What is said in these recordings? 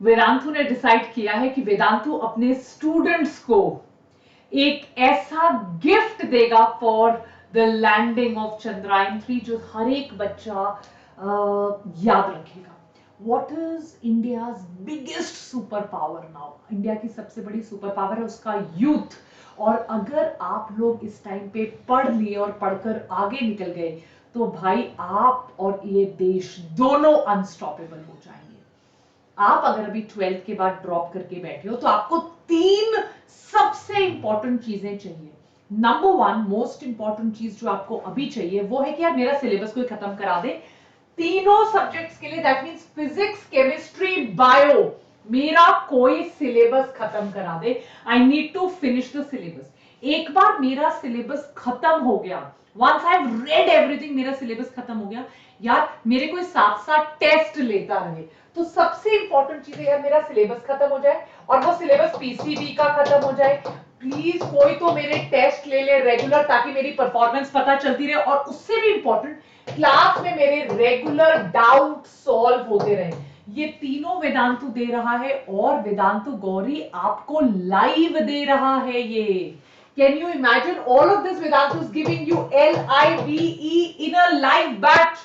वेदांतु ने डिसाइड किया है कि वेदांतु अपने स्टूडेंट्स को एक ऐसा गिफ्ट देगा for the landing of Chandrayaan 3 जो हर एक बच्चा याद रखेगा। What is India's biggest super power now? India की सबसे बड़ी सुपर पावर है उसका यूथ। और अगर आप लोग इस टाइम पे पढ़ लिए और पढ़कर आगे निकल गए तो भाई आप और ये देश दोनों अनस्टॉपेबल हो जाएंगे। आप अगर अभी 12th के बाद ड्रॉप करके बैठे हो तो आपको 3 सबसे इंपॉर्टेंट चीजें चाहिए। नंबर 1 मोस्ट इंपॉर्टेंट चीज जो आपको अभी चाहिए वो है कि यार मेरा सिलेबस को खत्म करा दे तीनों सब्जेक्ट्स के लिए। That means physics, chemistry, bio, मेरा कोई सिलेबस खत्म करा दे। I need to finish the syllabus. एक बार मेरा सिलेबस खत्म हो गया, once I have read everything, मेरा सिलेबस खत्म हो गया, यार मेरे कोई साथ साथ टेस्ट लेता रहे। तो सबसे इंपॉर्टेंट चीज है यार मेरा सिलेबस खत्म हो जाए और वो सिलेबस पीसीबी का खत्म हो जाए। प्लीज कोई तो मेरे टेस्ट ले ले रेगुलर, ताकि मेरी परफॉर्मेंस पता चलती रहे। और उससे भी इंपॉर्टेंट, क्लास में मेरे रेगुलर डाउट सॉल्व होते रहे। ये तीनों वेदांतु दे रहा है और वेदांतु गौरी आपको लाइव दे रहा है ये। Can you imagine all of this? Vedantu is giving you LIVE in a live batch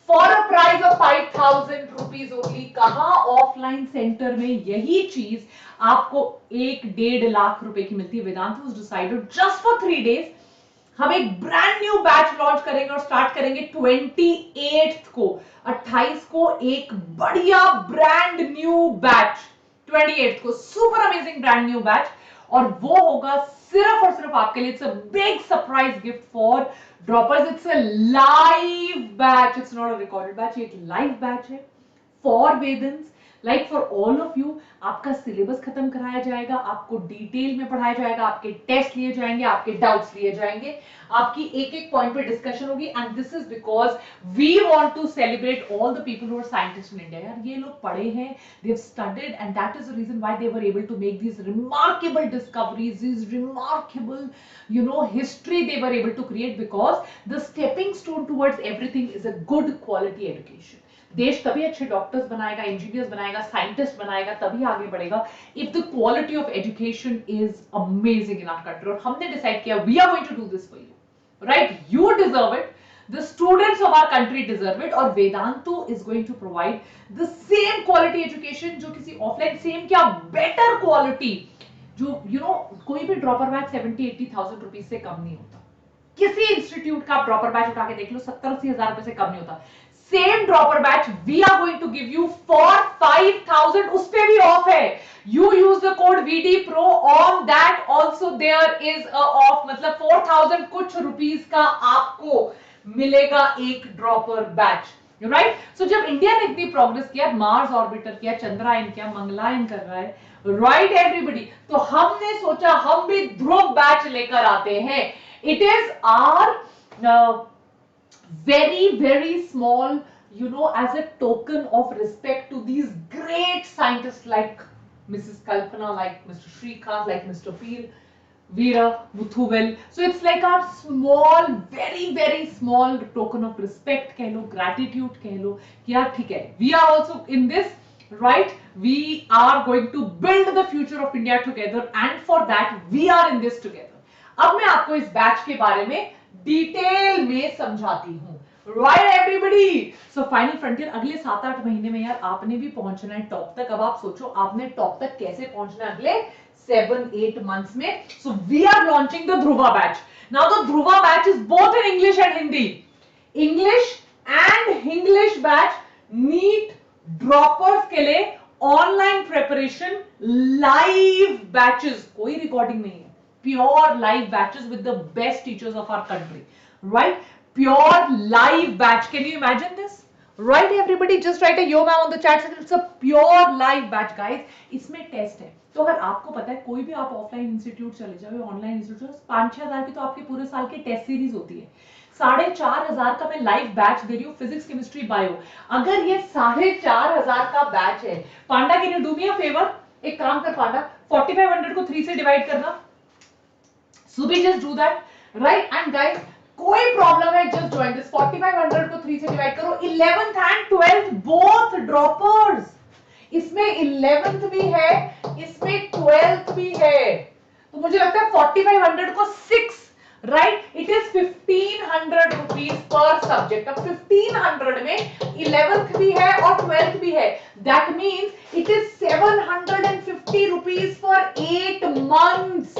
for a price of 5,000 rupees only. कहां? ऑफलाइन सेंटर में यही चीज आपको 1-1.5 लाख रुपए की मिलती है। Vedantu has decided just for 3 days हम एक ब्रांड न्यू बैच लॉन्च करेंगे और स्टार्ट करेंगे 28th को। 28 को एक बढ़िया ब्रांड न्यू बैच, 28th को super amazing brand new batch, और वो होगा सिर्फ और सिर्फ आपके लिए। It's a big surprise gift for droppers. It's a live batch, it's not a recorded batch, ये एक लाइव बैच है for Vedans, like for all of you. आपका सिलेबस खत्म कराया जाएगा, आपको डिटेल में पढ़ाया जाएगा, आपके टेस्ट लिए जाएंगे, आपके डाउट्स लिए जाएंगे, आपकी एक एक पॉइंट पे डिस्कशन होगी। And this is because we want to celebrate all the people who are scientist in India. यार ये लोग पढ़े हैं, they have studied, and that is the reason why they were able to make these remarkable discoveries, these remarkable, history they were able to create, because the stepping stone towards everything is a good quality education. देश तभी अच्छे doctors बनाएगा, engineers बनाएगा, scientist बनाएगा, तभी आगे बढ़ेगा if the quality of education is amazing in our country. और हमने डिसाइड किया we are going to do this for you, right? You deserve it, the students of our country deserve it, और Vedantu is going to provide the same quality education जो किसी offline, same क्या better quality, जो कोई भी dropper batch 70-80,000 rupees से कम नहीं होता। किसी इंस्टीट्यूट का ड्रॉपर बैच उठा के देख लो, 70-80 हजार रुपए से कम नहीं होता। Same dropper batch we are going to give you for 5,000, उस पे भी ऑफ है। You use the code VD Pro, on that also there is a off, मतलब 4,000 कुछ रुपीस का आपको मिलेगा एक ड्रॉपर बैच, राइट? सो जब इंडिया ने इतनी प्रोग्रेस किया, मार्स ऑर्बिटर किया, चंद्रयान किया, मंगलायन कर रहा है, राइट एवरीबॉडी, तो हमने सोचा हम भी ध्रुव बैच लेकर आते हैं। It is are very small, as a token of respect to these great scientists like Mrs. Kalpana, like Mr. Shrikant, like Mr. Veera Muthuvel. So it's like our small, very small token of respect कह लो, gratitude कह लो कि यार ठीक है, we are also in this, right? We are going to build the future of India together, and for that we are in this together. अब मैं आपको इस बैच के बारे में डिटेल में समझाती हूँ, right everybody? So final frontier अगले 7-8 महीने में यार आपने भी पहुंचना है टॉप तक। अब आप सोचो आपने टॉप तक कैसे पहुंचना है अगले 7-8 months में। So we are launching the Dhruva batch. Now the Dhruva batch is both in English and Hindi. English and Hinglish batch, NEET droppers के लिए ऑनलाइन प्रिपरेशन, लाइव बैचेस, कोई रिकॉर्डिंग नहीं है, pure live batches with the best teachers of our country, right? Pure live batch, can you imagine this? Right everybody, just write a yo ma'am on the chat section. It's a pure live batch guys. इसमें test है, तो अगर आपको पता है कोई भी आप ऑफलाइन इंस्टीट्यूट चले जाओ, ऑनलाइन इंस्टीट्यूट, 5-6 हजार की तो आपके पूरे साल की टेस्ट सीरीज होती है। 4,500 का मैं लाइव बैच दे रही हूँ, फिजिक्स, केमिस्ट्री, बायो। अगर ये 4,500 का बैच है, Panda can you do me a favour? एक काम कर पांडा, 4500 को 3 से डिवाइड करना। Subi, just do that, right? And guys, कोई प्रॉब्लम है, just join this। 4500 को 3 से डिवाइड करो, 11th and 12th both droppers, इसमें 11th भी है, इसमें 12th भी है, तो मुझे लगता है 4500 को 6, right, it is 1500 rupees per subject. अब 1500 में 11th भी है और 12th भी है, that means it is 750 rupees for 8 months,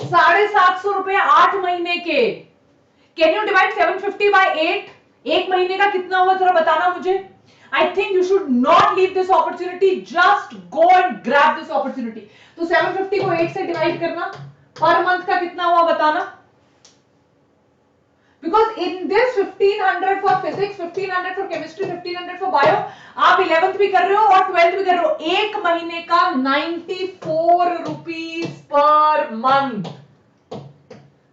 750 रुपए 8 महीने के। Can you divide 750 by 8? एक महीने का कितना हुआ जरा बताना मुझे। I think you should not leave this opportunity, just go and grab this opportunity। तो 750 को 8 से डिवाइड करना, पर मंथ का कितना हुआ बताना। Because in this 1500 for physics, 1500 for chemistry, 1500 for bio, आप 11th भी कर रहे हो और 12th भी कर रहे हो, एक महीने का 94 rupees per month,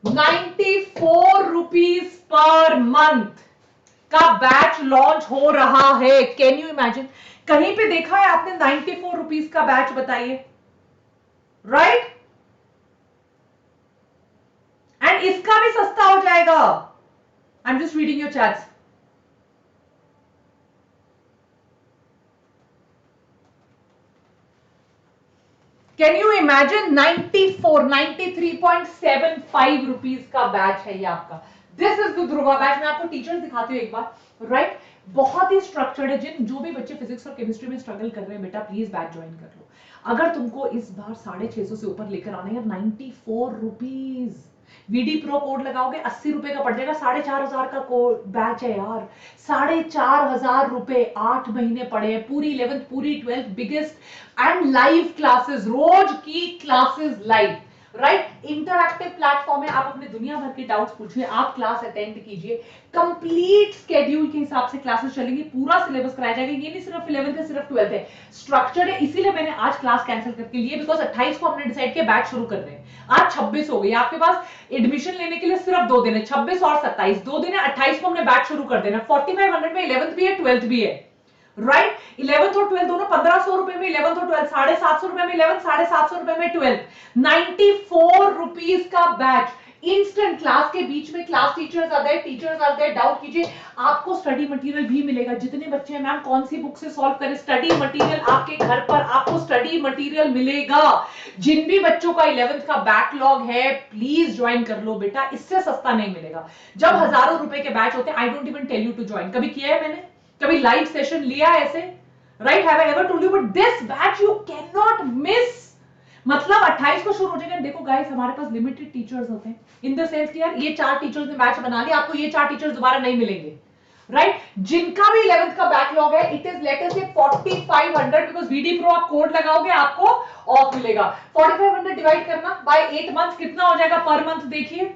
94 rupees per month का बैच लॉन्च हो रहा है। Can you imagine? कहीं पे देखा है आपने 94 रुपीज का बैच? बताइए, राइट? एंड इसका भी सस्ता हो जाएगा। I am just reading your chats. Can you imagine? 93.75 rupees का बैच है ये आपका। This is the Dhruva batch. मैं आपको टीचर्स दिखाती हूँ एक बार, राइट? बहुत ही स्ट्रक्चर्ड है। जो भी बच्चे फिजिक्स और केमिस्ट्री में स्ट्रगल कर रहे हैं, बेटा प्लीज बैच ज्वाइन कर लो। अगर तुमको इस बार 650 से ऊपर लेकर आना है, 94 रुपीज, वीडी प्रो कोड लगाओगे 80 रुपए का पड़ जाएगा। 4500 का कोड बैच है यार, 4500 रुपए, 8 महीने पड़े हैं, पूरी 11th पूरी 12th, biggest and live classes, रोज की classes live, right? Interactive platform है, आप अपने दुनिया भर के डाउट्स पूछिए, आप क्लास अटेंड कीजिए, कंप्लीट स्केड्यूल के हिसाब से क्लासेस चलेंगी, पूरा सिलेबस कराया जाएगा। ये नहीं सिर्फ 11th है, सिर्फ 12th है, स्ट्रक्चर्ड है। इसीलिए मैंने आज क्लास कैंसिल करके लिए, बिकॉज 28 को हमने डिसाइड किया बैच शुरू कर रहे हैं। आज 26 हो गई, आपके पास एडमिशन लेने के लिए सिर्फ 2 दिन है, 26 और 27, 2 दिन है। 28 को हमने बैच शुरू कर देना। 4500 में 11th भी है, 12th भी है, राइट? 11th और 12th दोनों 1500 रुपए में 11th और 12th, 750 रुपए में 11th, 750 रुपए में 12th, 94 रुपीज का बैच। इंस्टेंट क्लास के बीच में क्लास टीचर्स आते हैं, डाउट कीजिए, आपको स्टडी मटेरियल भी मिलेगा। जितने बच्चे हैं, मैम कौन सी बुक से सॉल्व करें, स्टडी मटेरियल आपके घर पर आपको स्टडी मटेरियल मिलेगा। जिन भी बच्चों का 11th का बैकलॉग है, प्लीज ज्वाइन कर लो बेटा, इससे सस्ता नहीं मिलेगा। जब हजारों रुपए के बैच होते हैं, I don't even tell you to join. कभी किया है मैंने? कभी लाइव सेशन लिया ऐसे, right? Have I ever told you? But this batch you can not miss. मतलब 28 को शुरू हो जाएगा। देखो गाइस, हमारे पास लिमिटेड टीचर्स होते हैं, इन द सेंस कि यार ये 4 टीचर्स ने बैच बना लिया, आपको ये 4 टीचर्स दोबारा नहीं मिलेंगे, राइट? जिनका भी 11th का बैकलॉग है, इट इज लेट अस से 4500, बिकॉज़ वीडी प्रो आप कोड लगाओगे आपको ऑफ मिलेगा। 4500 डिवाइड करना बाय 8 मंथ्स, कितना हो जाएगा पर मंथ? देखिए,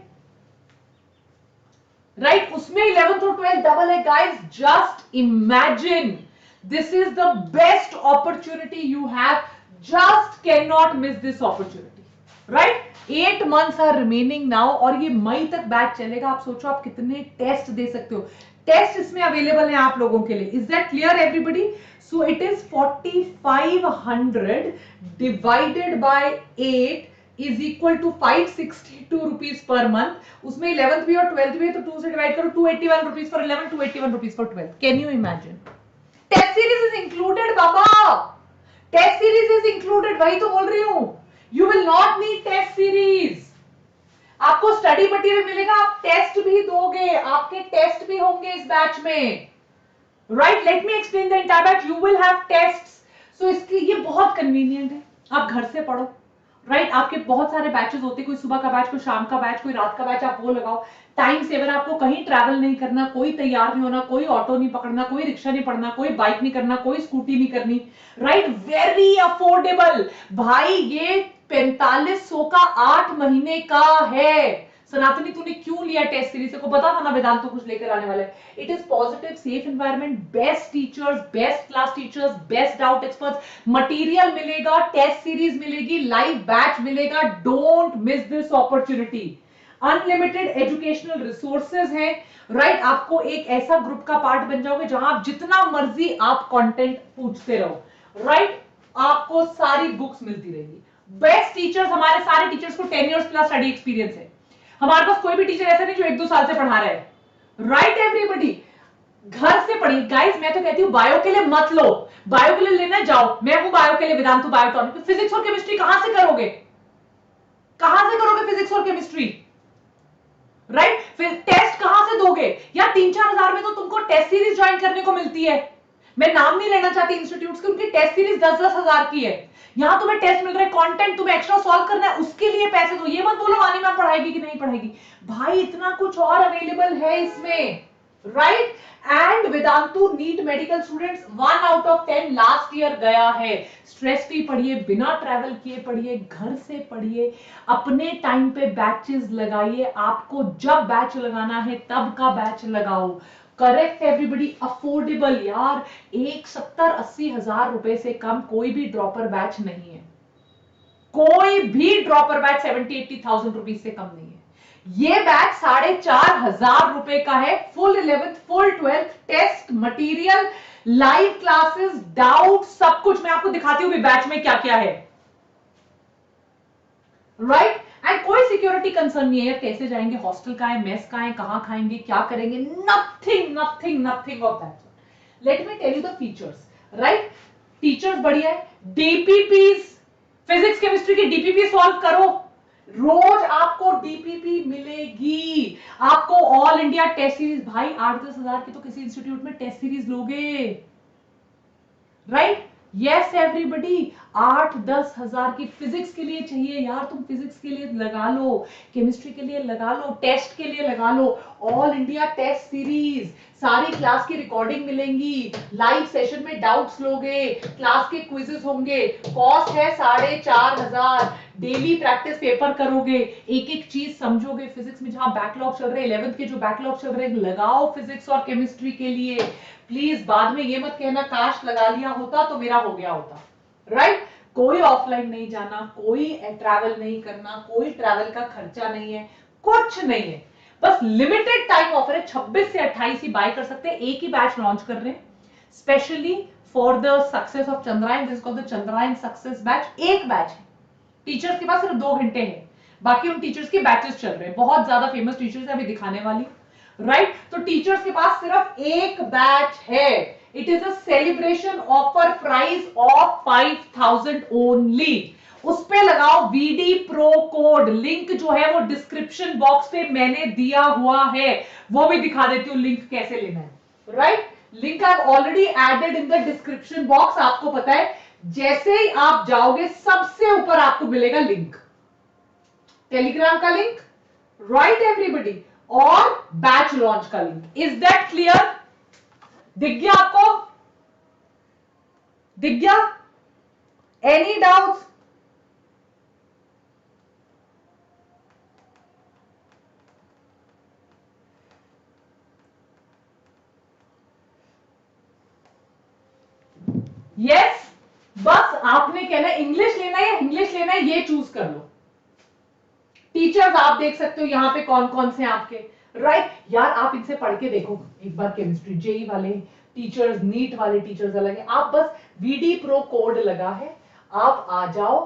राइट? उसमें 11th और 12th डबल है guys. Just imagine, this is the best opportunity you have, just can not miss this opportunity, right? 8 months are remaining now, और ये मई तक बैच चलेगा। आप सोचो आप कितने टेस्ट दे सकते हो। टेस्ट इसमें अवेलेबल है आप लोगों के लिए। Is that clear everybody? So it is 4500 divided by 8 is equal to 562 rupees per month. उसमें 11th भी और 12th भी है, तो 2 से डिवाइड करो, 281 rupees for 11th, 281 rupees for 12th। Can you imagine? Test series is included बाबा, test series is included, वही तो बोल रही हूं। You will not need test series, आपको स्टडी मटेरियल मिलेगा, आप टेस्ट भी दोगे, आपके टेस्ट भी होंगे इस बैच में, right? Let me explain the entire batch. You will have tests. So इसके ये बहुत कन्वीनियंट है, आप घर से पढ़ो, राइट? आपके बहुत सारे बैचेस होते हैं, कोई सुबह का बैच, कोई शाम का बैच, कोई रात का बैच, आप वो लगाओ। टाइम सेवर, आपको कहीं ट्रैवल नहीं करना, कोई तैयार नहीं होना, कोई ऑटो नहीं पकड़ना, कोई रिक्शा नहीं पढ़ना, कोई बाइक नहीं करना, कोई स्कूटी नहीं करनी, राइट? वेरी अफोर्डेबल भाई, ये 4500 का 8 महीने का है। सनातनी, तूने क्यों लिया टेस्ट सीरीज? को पता था ना वेदांत तो कुछ लेकर आने वाला है। It is positive, safe environment, best teachers, best class teachers, best doubt experts, material मिलेगा, टेस्ट सीरीज मिलेगी, लाइव बैच मिलेगा। Don't miss this opportunity. Unlimited educational resources हैं, राइट? आपको एक ऐसा ग्रुप का पार्ट बन जाओगे जहां आप जितना मर्जी आप कंटेंट पूछते रहो, राइट? आपको सारी बुक्स मिलती रहेगी। बेस्ट टीचर्स, हमारे सारे टीचर्स को 10 इयर्स प्लस स्टडी एक्सपीरियंस है। हमारे पास कोई भी टीचर ऐसा नहीं जो 1-2 साल से पढ़ा रहा है, राइट? एवरीबॉडी घर से पढ़िए। पढ़िए गाइस, मैं तो कहती हूँ बायो के लिए मत लो, बायो के लिए लेना जाओ, मैं हूं बायो के लिए, वेदांतु बायो टॉनिक। फिजिक्स और केमिस्ट्री कहां से करोगे, कहां से करोगे फिजिक्स और केमिस्ट्री, राइट? फिर टेस्ट कहां से दोगे? या 3-4 हजार में तो तुमको टेस्ट सीरीज ज्वाइन करने को मिलती है। मैं नाम नहीं लेना चाहती इंस्टीट्यूट्स की, उनकी टेस्ट सीरीज 10-10 हजार की है। यहां तुम्हें टेस्ट मिल रहा है, कंटेंट तुम्हें एक्स्ट्रा सॉल्व करना है, उसके लिए पैसे दो। ये मत बोलो वानी मैम पढ़ाएगी कि नहीं पढ़ाएगी, भाई इतना कुछ और अवेलेबल है इसमें, right? And Vedantu NEET medical students 1 out of 10 last year गया है। स्ट्रेस फ्री पढ़िए, बिना ट्रैवल किए पढ़िए, घर से पढ़िए, अपने टाइम पे बैचेस लगाइए। आपको जब बैच लगाना है तब का बैच लगाओ। करेक्ट एवरीबॉडी, अफोर्डेबल यार, 70-80 हजार रुपए से कम कोई भी ड्रॉपर बैच नहीं है, कोई भी ड्रॉपर बैच 70-80,000 रुपीज से कम नहीं है। ये बैच 4,500 रुपए का है, full 11th full 12th test material, live classes, doubt, सब कुछ मैं आपको दिखाती हूँ बैच में क्या क्या है, राइट? एंड कोई सिक्योरिटी कंसर्न नहीं है, कैसे जाएंगे, हॉस्टल का है, मेस का है, कहां खाएंगे, क्या करेंगे, nothing nothing nothing of that. Let me tell you the features, right? Teachers बढ़िया है, डीपीपी, फिजिक्स केमिस्ट्री की डीपीपी सॉल्व करो, रोज आपको डीपीपी मिलेगी। आपको ऑल इंडिया टेस्ट सीरीज, भाई 8-10 हजार की तो किसी इंस्टीट्यूट में टेस्ट सीरीज लोगे, राइट? यस एवरीबॉडी, 8-10 हजार की फिजिक्स के लिए चाहिए यार, तुम फिजिक्स के लिए लगा लो, केमिस्ट्री के लिए लगा लो, टेस्ट के लिए लगा लो, ऑल इंडिया टेस्ट सीरीज, सारी क्लास की रिकॉर्डिंग मिलेंगी, लाइव सेशन में डाउट्स लोगे, क्लास के क्विजेस होंगे, कॉस्ट है 4,500, डेली प्रैक्टिस पेपर करोगे, एक एक चीज समझोगे। फिजिक्स में जहां बैकलॉग चल रहे हैं, 11th के जो बैकलॉग चल रहे हैं, लगाओ फिजिक्स और केमिस्ट्री के लिए। प्लीज बाद में ये मत कहना काश लगा लिया होता तो मेरा हो गया होता, राइट? कोई ऑफलाइन नहीं जाना, कोई ट्रैवल नहीं करना, कोई ट्रैवल का खर्चा नहीं है, कुछ नहीं है, बस लिमिटेड टाइम ऑफर है, 26 से 28 ही बाय कर सकते हैं। एक ही बैच लॉन्च कर रहे हैं specially for the success of Chandrayaan, this called the Chandrayaan success batch. एक बैच है, टीचर्स के पास सिर्फ 2 घंटे हैं, बाकी उन टीचर्स के बैचेस चल रहे हैं, बहुत ज्यादा फेमस टीचर्स है, अभी दिखाने वाली, राइट? तो टीचर्स के पास सिर्फ एक बैच है। It is a celebration offer price of 5,000 only. उस पे लगाओ वीडी प्रो कोड, लिंक जो है वो डिस्क्रिप्शन बॉक्स पे मैंने दिया हुआ है, वो भी दिखा देती हूँ लिंक कैसे लेना है, right? Link I already added in the description box. आपको पता है जैसे ही आप जाओगे सबसे ऊपर आपको मिलेगा लिंक, टेलीग्राम का लिंक, राइट एवरीबॉडी, और बैच लॉन्च का लिंक। Is that clear? दिख गया आपको? दिख गया? Any doubts? यस, बस आपने कहना है इंग्लिश लेना है या इंग्लिश लेना है, ये चूज कर लो। टीचर्स आप देख सकते हो यहां पे कौन कौन से आपके, राइट? यार आप इनसे पढ़ के देखो एक बार, केमिस्ट्री जेई वाले टीचर्स, नीट वाले टीचर्स अलग है, आप बस वीडी प्रो कोड लगा है, आप आ जाओ,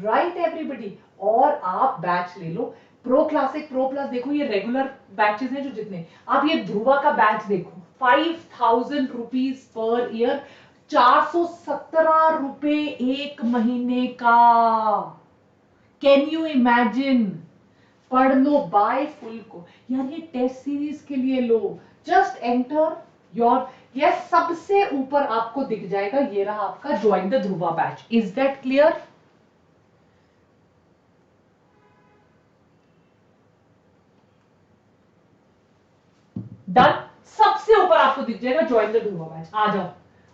राइट एवरीबॉडी, और आप बैच ले लो। प्रो क्लासिक, प्रो प्लस, देखो ये रेगुलर बैचेस हैं जो जितने, आप ये ध्रुवा का बैच देखो, 5,000 रुपीज पर ईयर, 417 रुपए एक महीने का। Can you imagine? पढ़ लो, बाय फुल को यार, ये टेस्ट सीरीज के लिए लो, जस्ट एंटर योर, यस, सबसे ऊपर आपको दिख जाएगा, ये रहा आपका join the Dhruva batch. Is that clear? Done, सबसे ऊपर आपको दिख जाएगा ज्वाइन द ध्रुवा बैच, आ जाओ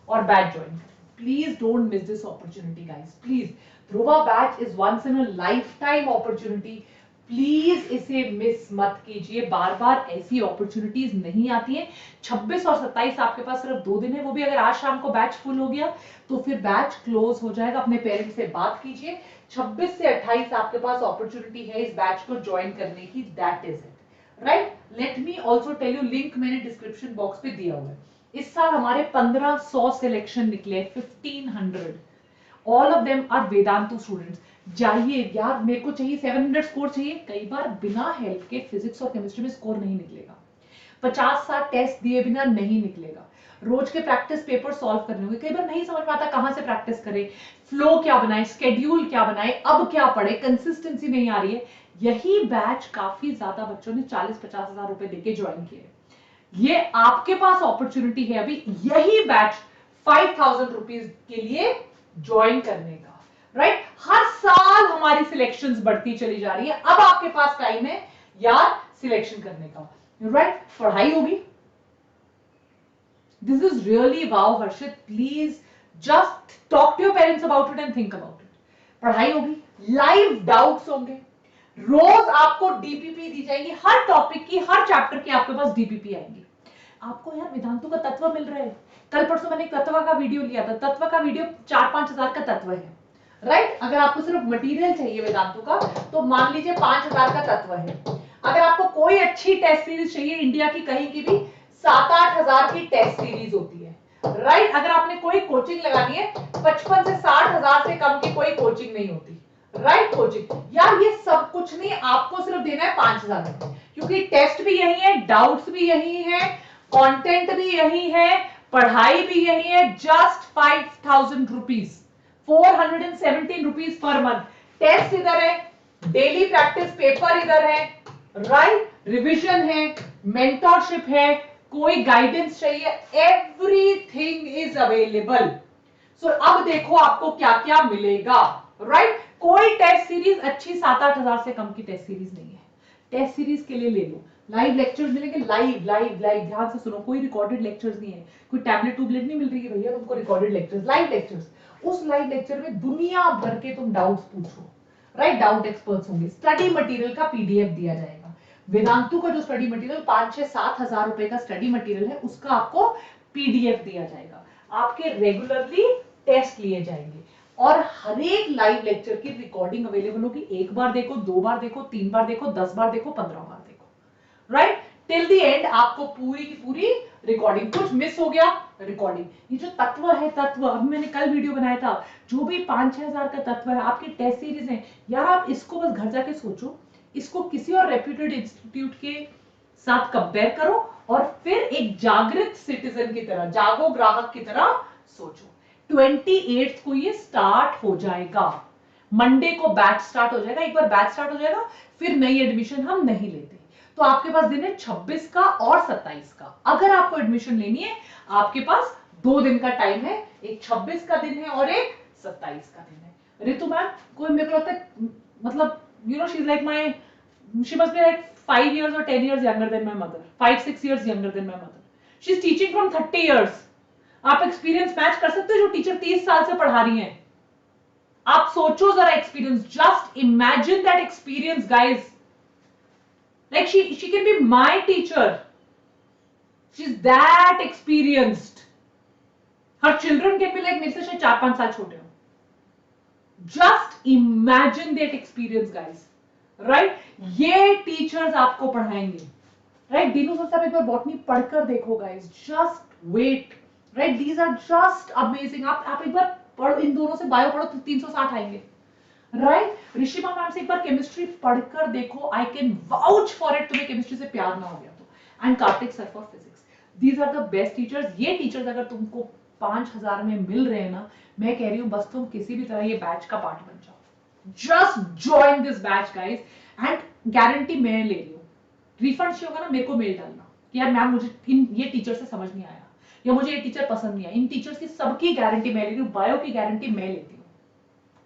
और बैच ज्वाइन करो। Please don't miss this opportunity guys, please. Dhruva batch is once in a lifetime opportunity, please इसे मिस मत कीजिए, बार बार ऐसी अपॉर्चुनिटीज नहीं आती हैं। 26 और 27 आपके पास सिर्फ 2 दिन है, वो भी अगर आज शाम को बैच फुल हो गया तो फिर बैच क्लोज हो जाएगा। अपने पेरेंट्स से बात कीजिए, 26 से 28 आपके पास अपॉर्चुनिटी है इस बैच को ज्वाइन करने की, that is it, right? Let me also tell you, link मैंने डिस्क्रिप्शन बॉक्स पे दिया हुआ है। इस साल हमारे 1500 सिलेक्शन निकले, 1500, all of them are Vedantu students. जाइए यार, मेरे को चाहिए 700 स्कोर चाहिए, कई बार बिना हेल्प के फिजिक्स और केमिस्ट्री में स्कोर नहीं निकलेगा, 50-60 टेस्ट दिए बिना नहीं निकलेगा। रोज के प्रैक्टिस पेपर सॉल्व करने होंगे, कई बार नहीं समझ में आता कहां से प्रैक्टिस करें, फ्लो क्या बनाए, स्केड्यूल क्या बनाए, अब क्या पढ़े, कंसिस्टेंसी नहीं आ रही है। यही बैच काफी ज्यादा बच्चों ने 40-50 हजार रुपए देके ज्वाइन किए। ये आपके पास अपॉर्चुनिटी है अभी यही बैच 5,000 रुपीज के लिए ज्वाइन करने का, राइट। हर साल हमारी सिलेक्शंस बढ़ती चली जा रही है, अब आपके पास टाइम है यार सिलेक्शन करने का, राइट। पढ़ाई होगी। This is really wow Harshit, please just talk to your parents about it and think about it. पढ़ाई होगी, लाइव डाउट्स होंगे, रोज आपको डीपीपी दी जाएगी, हर टॉपिक की, हर चैप्टर की आपके पास डीपीपी आएगी। आपको यार वेदांतु का तत्व मिल रहा है। कल परसों मैंने एक तत्व का वीडियो लिया था, तत्व का वीडियो 4-5 हजार का तत्व है, राइट। अगर आपको सिर्फ मटेरियल चाहिए वेदांतु का तो मान लीजिए 5,000 का तत्व है। अगर आपको कोई अच्छी टेस्ट सीरीज चाहिए इंडिया की कहीं की भी 7-8 हजार की टेस्ट सीरीज होती है, राइट। अगर आपने कोई कोचिंग लगानी है 55 से 60 हजार से कम की कोई कोचिंग नहीं होती, राइट। कोचिंग यार ये सब कुछ नहीं, आपको सिर्फ देना है 5,000 रुपए, क्योंकि टेस्ट भी यही है, डाउट्स भी यही है, कंटेंट भी यही है, पढ़ाई भी यही है। Just 5,000 rupees, 417 rupees per month. Test इधर है, डेली प्रैक्टिस पेपर इधर है, राइट। रिवीजन है, मेंटरशिप है, कोई गाइडेंस चाहिए, एवरीथिंग इज अवेलेबल। सो अब देखो आपको क्या क्या मिलेगा, राइट। कोई टेस्ट सीरीज अच्छी 7-8 हजार से कम की टेस्ट सीरीज नहीं है। टेस्ट सीरीज के लिए ले लो, लाइव लेक्चर्स मिलेंगे, लाइव लाइव लाइव, ध्यान से सुनो, कोई रिकॉर्डेड लेक्चर्स नहीं है, कोई टैबलेट टूबलेट नहीं मिल रही है भैया तुमको, रिकॉर्डेड लेक्चर्स, लाइव लेक्चर्स। उस लाइव लेक्चर में दुनिया भर के तुम डाउट्स पूछो, राइट। डाउट एक्सपर्ट्स होंगे, स्टडी मटेरियल का पीडीएफ दिया जाएगा। वेदांतु का जो स्टडी मटेरियल 5-6-7 हजार रुपए का स्टडी मटेरियल है, उसका आपको पीडीएफ दिया जाएगा। आपके रेगुलरली टेस्ट लिए जाएंगे और हर एक लाइव लेक्चर की रिकॉर्डिंग अवेलेबल होगी। एक बार देखो, 2 बार देखो, 3 बार देखो, 10 बार देखो, 15 बार देखो, राइट। टिल द एंड आपको पूरी की पूरी रिकॉर्डिंग, कुछ मिस हो गया रिकॉर्डिंग। ये जो तत्व है, तत्व अभी मैंने कल वीडियो बनाया था, जो भी 5-6 हजार का तत्व है, आपकी टेस्ट सीरीज है यार, आप इसको बस घर जाके सोचो, इसको किसी और रेप्यूटेड इंस्टीट्यूट के साथ कंपेयर करो और फिर एक जागृत सिटीजन की तरह, जागो ग्राहक की तरह सोचो। 28 को ये स्टार्ट हो जाएगा, मंडे को बैच स्टार्ट हो जाएगा। एक बार बैच स्टार्ट हो जाएगा फिर नई एडमिशन हम नहीं लेते, तो आपके पास दिन है 26 का और 27 का। अगर आपको एडमिशन लेनी है आपके पास 2 दिन का टाइम है, एक 26 का दिन है और एक 27 का दिन है। ऋतु मैम कोई मेरे को लगता है, मतलब you know she is like my, she must be like 5 years or 10 years younger than my mother, 5-6 years younger than my mother. She is teaching from 30 years. आप एक्सपीरियंस मैच कर सकते हो जो टीचर 30 साल से पढ़ा रही हैं? आप सोचो जरा experience, just imagine that experience guys. Like she can be my teacher. She's that experienced. Her children can be like मेरे से शायद 4-5 साल छोटे हो. Just imagine that experience, guys. Right? ये टीचर्स आपको पढ़ाएंगे, राइट। दीनू सर साहब एक बार बॉटनी पढ़कर देखो guys, just wait, right. These are just amazing. आप एक बार पढ़ो, इन दोनों से बायो पढ़ो तो 360 आएंगे, राइट। ऋषिमा मैम से एक बार केमिस्ट्री पढ़कर देखो, I can vouch for it, तुम्हें केमिस्ट्री से प्यार ना हो गया तो। And Kartik sir for physics, these are the best teachers. ये टीचर्स अगर तुमको 5,000 में मिल रहे हैं ना, मैं कह रही हूँ बस तुम किसी भी तरह ये बैच का पार्ट बन जाओ। Just join this batch guys, and guarantee मैं ले रही हूँ, रिफंड चाहिए होगा ना मेरे को मेल डालना कि यार मैम मुझे ये टीचर से समझ नहीं आया या मुझे ये टीचर पसंद नहीं आया। इन टीचर्स की सबकी गारंटी मैं ले रही हूँ, बायो की गारंटी मैं लेती हूँ।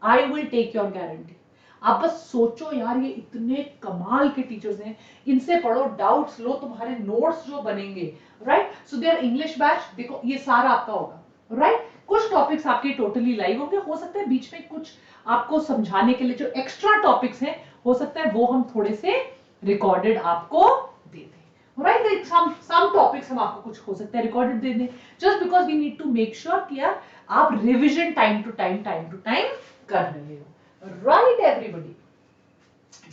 I will take your guarantee. आप बस सोचो यार, ये इतने कमाल के टीचर्स हैं, इनसे पढ़ो, डाउट्स लो, तुम्हारे नोट्स जो बनेंगे, राइट। सो देयर इंग्लिश बैच देखो, ये सारा आपका होगा, राइट। कुछ टॉपिक्स आपके टोटली लाइव होंगे, हो सकता है बीच में कुछ आपको समझाने के लिए जो एक्स्ट्रा टॉपिक्स हैं, हो सकता है वो हम थोड़े से रिकॉर्डेड आपको दे दें, राइट। सम टॉपिक्स हम आपको कुछ हो सकता है रिकॉर्डेड दे दें, just because we need to make sure कि यार आप रिविजन टाइम टू टाइम कर रहे हो, राइट एवरीबॉडी।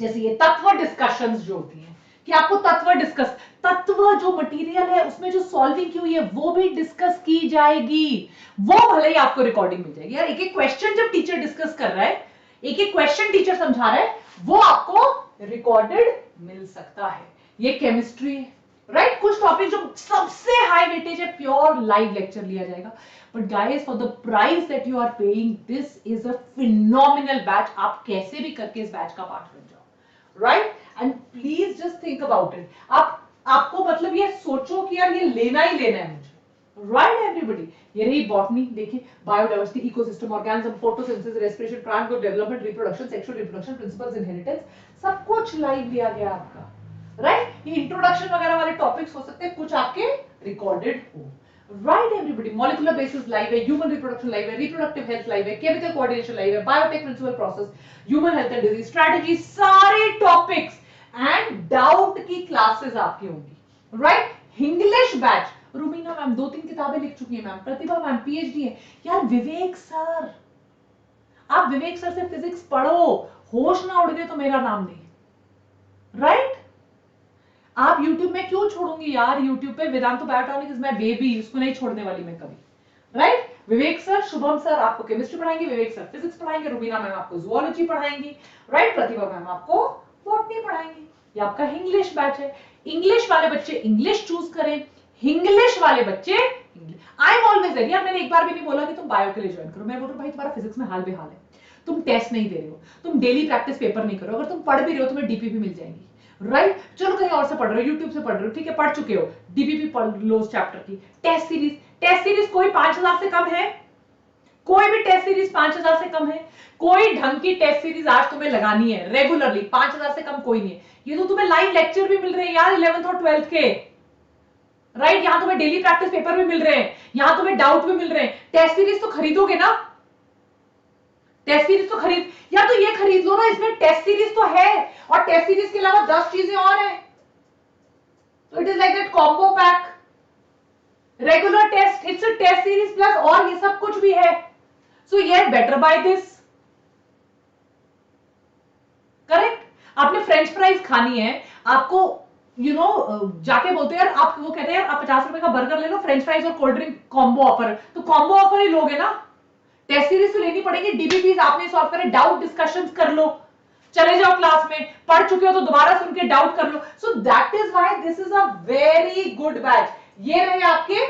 जैसे ये तत्व डिस्कशंस जो होती हैं कि आपको तत्व डिस्कस, तत्व जो मटेरियल है उसमें जो सॉल्विंग की हुई है वो भी डिस्कस की जाएगी, वो भले ही आपको रिकॉर्डिंग मिल जाएगी। यार एक एक क्वेश्चन जब टीचर डिस्कस कर रहा है, एक एक क्वेश्चन टीचर समझा रहा है, वो आपको रिकॉर्डेड मिल सकता है। ये केमिस्ट्री है, राइट। कुछ टॉपिक जो सबसे हाई वेटेज है, प्योर और लाइव लेक्चर लिया जाएगा। But guys, for the price that you are paying, this is a phenomenal batch. आप कैसे भी करके इस बैच का पार्ट बन जाओ, right? And please just think about it. आपको मतलब ये सोचो कि यार ये लेना ही लेना है मुझे, राइट एवरीबॉडी? ये रही बॉटनी, देखिए, biodiversity, ecosystem, organism, photosynthesis, respiration, plant growth, development, reproduction, sexual reproduction, principles, inheritance, सब कुछ लाइव लिया गया आपका, राइट? ये इंट्रोडक्शन वगैरह वाले टॉपिक्स हो सकते हैं, कुछ आपके रिकॉर्डेड हो, right everybody? Molecular basis live है, ह्यूमन रिप्रोडक्शन लाइव है, रिप्रोडक्टिव हेल्थ लाइव है, केमिकल कोऑर्डिनेशन लाइव है, biotech principle process, human health and disease strategy, सारे टॉपिक्स एंड डाउट की क्लासेस आपकी होंगी, राइट? इंग्लिश बैच, रुमीना मैम 2-3 किताबें लिख चुकी है मैम, प्रतिभा मैम पीएचडी है, यार विवेक सर, आप विवेक सर से फिजिक्स पढ़ो, होश ना उड़ गए तो मेरा नाम नहीं, राइट? आप YouTube में क्यों छोड़ूंगी यार? YouTube पे Vedantu Biotonic is my baby, उसको नहीं छोड़ने वाली मैं कभी, राइट? विवेक सर, शुभम सर आपको केमिस्ट्री पढ़ाएंगे, विवेक सर फिजिक्स पढ़ाएंगे, रुबीना मैम आपको जूलॉजी पढ़ाएंगी, राइट? प्रतिभा मैम आपको बॉटनी पढ़ाएंगी। ये आपका इंग्लिश बैच है। इंग्लिश वाले बच्चे इंग्लिश चूज करें, इंग्लिश वाले बच्चे आई एम ऑलवेज देयर। यार मैंने एक बार भी नहीं बोला कि तुम बायो के लिए ज्वाइन करो, मैं बोल रहा हूं भाई तुम्हारा फिजिक्स में हाल बेहाल है, तुम टेस्ट नहीं दे रहे हो, तुम डेली प्रैक्टिस पेपर नहीं करो, अगर तुम पढ़ भी रहे हो तुम्हें डीपीपी मिल जाएगी, राइट? चलो कहीं और से पढ़ रहे हो, यूट्यूब से पढ़ रहे हो, ठीक है, पढ़ चुके हो, डीपीपी पढ़ लो उस चैप्टर की। टेस्ट सीरीज, टेस्ट सीरीज कोई 5000 से कम है? कोई भी टेस्ट सीरीज 5000 से कम है? कोई ढंग की टेस्ट सीरीज आज तुम्हें लगानी है रेगुलरली, 5000 से कम कोई नहीं है। ये तो तुम्हें लाइव लेक्चर भी मिल रहे हैं यार 11th और 12th के, राइट? यहां तुम्हें डेली प्रैक्टिस पेपर भी मिल रहे हैं, यहां तुम्हें डाउट भी मिल रहे हैं। टेस्ट सीरीज तो खरीदोगे ना? टेस्ट सीरीज तो खरीद, या तो ये खरीद लो ना, इसमें टेस्ट सीरीज तो है और टेस्ट सीरीज के अलावा 10 चीजें और हैं, तो it is like that combo pack, regular test, it's a test series plus और ये सब कुछ भी है। सो ये बेटर बाय दिस, करेक्ट? आपने फ्रेंच फ्राइज खानी है, आपको जाके बोलते हैं यार, आप वो कहते हैं यार आप 50 रुपए का बर्गर ले लो, फ्रेंच फ्राइज और कोल्ड ड्रिंक कॉम्बो ऑफर, तो कॉम्बो ऑफर ही लोगे ना? टेस्ट सीरीज तो लेनी पड़ेगी, डीबीपीज आपने सॉल्व करे, डाउट डिस्कशंस कर लो, चले जाओ क्लास में, पढ़ चुके हो तो दोबारा सुन के डाउट कर लो। So that is why this is a very good batch. ये रहे आपके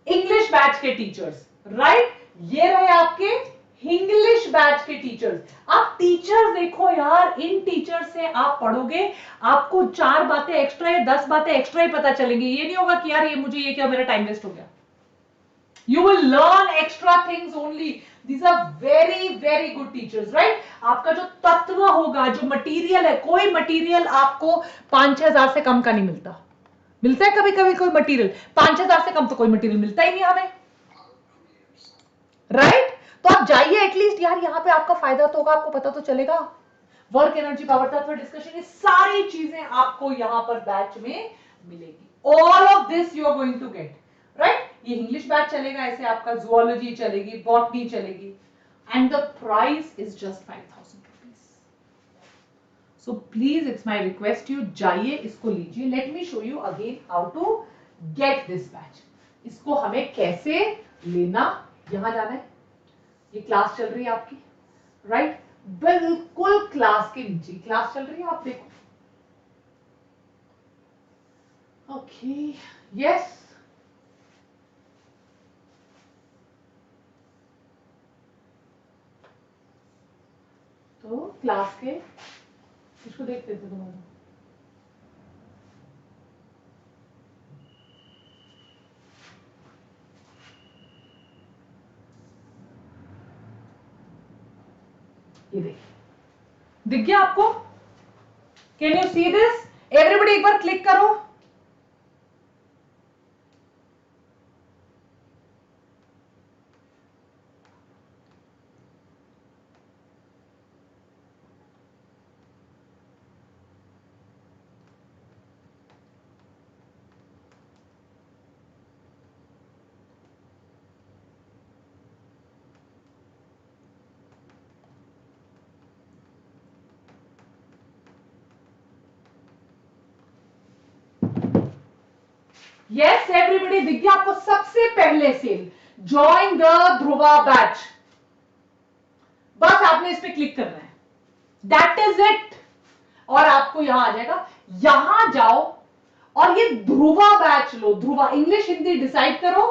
इंग्लिश बैच के टीचर्स, राइट? ये रहे आपके इंग्लिश बैच के टीचर्स। आप टीचर्स देखो यार, इन टीचर से आप पढ़ोगे, आपको 4 बातें एक्स्ट्रा या 10 बातें एक्स्ट्रा ही पता चलेंगी। ये नहीं होगा कि यार ये मुझे ये क्या, मेरा टाइम वेस्ट हो गया। You will learn extra things only. These are very very good teachers, right? आपका जो तत्व होगा, जो मटेरियल है, कोई मटेरियल आपको 5-6 हजार से कम का नहीं मिलता। मिलता है कभी कभी कोई मटेरियल? 5-6 हजार से कम तो कोई मटेरियल मिलता ही नहीं हमें, राइट? तो आप जाइए एटलीस्ट यार, यहाँ पे आपका फायदा तो होगा, आपको पता तो चलेगा। वर्क एनर्जी पावर तत्व डिस्कशन, ये सारी चीजें आपको यहाँ पर बैच में मिलेगी। All of this you are going to get, right? ये इंग्लिश बैच चलेगा, ऐसे आपका जूलॉजी चलेगी, बॉटनी चलेगी, and the price is just 5000 rupees. So please it's my request you, जाइए इसको लीजिए। Let me show you again how to get this batch. इसको हमें कैसे लेना, यहां जाना है, ये क्लास चल रही है आपकी, राइट? बिल्कुल क्लास के नीचे क्लास चल रही है, आप देखो। ओके, यस, तो क्लास के इसको देखते थे तुम्हारा, ये देखिए, दिख गया आपको? Can you see this? Everybody एक बार क्लिक करो। यस एवरीबॉडी, दिख गया आपको? सबसे पहले cell, join the Dhruva batch, बस आपने इस पे क्लिक करना है, दैट इज इट। और आपको यहां आ जाएगा, यहां जाओ और ये ध्रुवा बैच लो, ध्रुवा इंग्लिश हिंदी डिसाइड करो,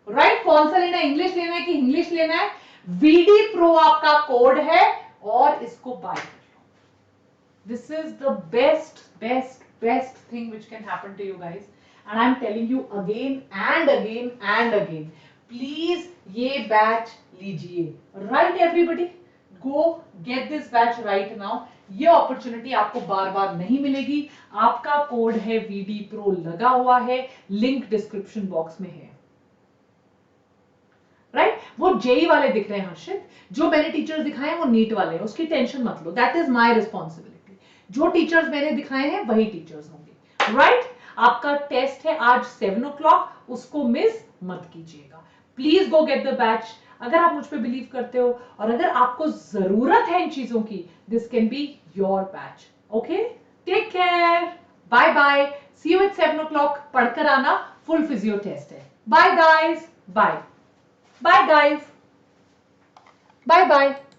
राइट? कौन सा लेना है, इंग्लिश लेना है कि इंग्लिश लेना है? VD Pro आपका कोड है और इसको बाय कर लो. This is the best thing which can happen to you guys, and I'm telling you again and again and again, please ये बैच लीजिए. Right everybody, go gate this batch right now. ये opportunity आपको बार बार नहीं मिलेगी. आपका code है VD Pro लगा हुआ है, लिंक डिस्क्रिप्शन बॉक्स में है. राइट? वो जेई वाले दिख रहे हैं हर्षित, जो मैंने टीचर्स दिखाए हैं वो नीट वाले हैं, उसकी टेंशन मत लो, दैट इज माय रिस्पॉन्सिबिलिटी. जो टीचर्स मैंने दिखाए हैं वही टीचर्स होंगे. राइट? आपका टेस्ट है आज 7 o'clock, उसको मिस मत कीजिएगा. Please go get the batch. अगर आप मुझ पे बिलीव करते हो और अगर आपको जरूरत है इन चीजों की, this can be your batch. Okay, take care, bye bye, see you at 7 o'clock. पढ़कर आना, फुल फिजियो टेस्ट है. Bye guys, bye. Bye guys. Bye bye.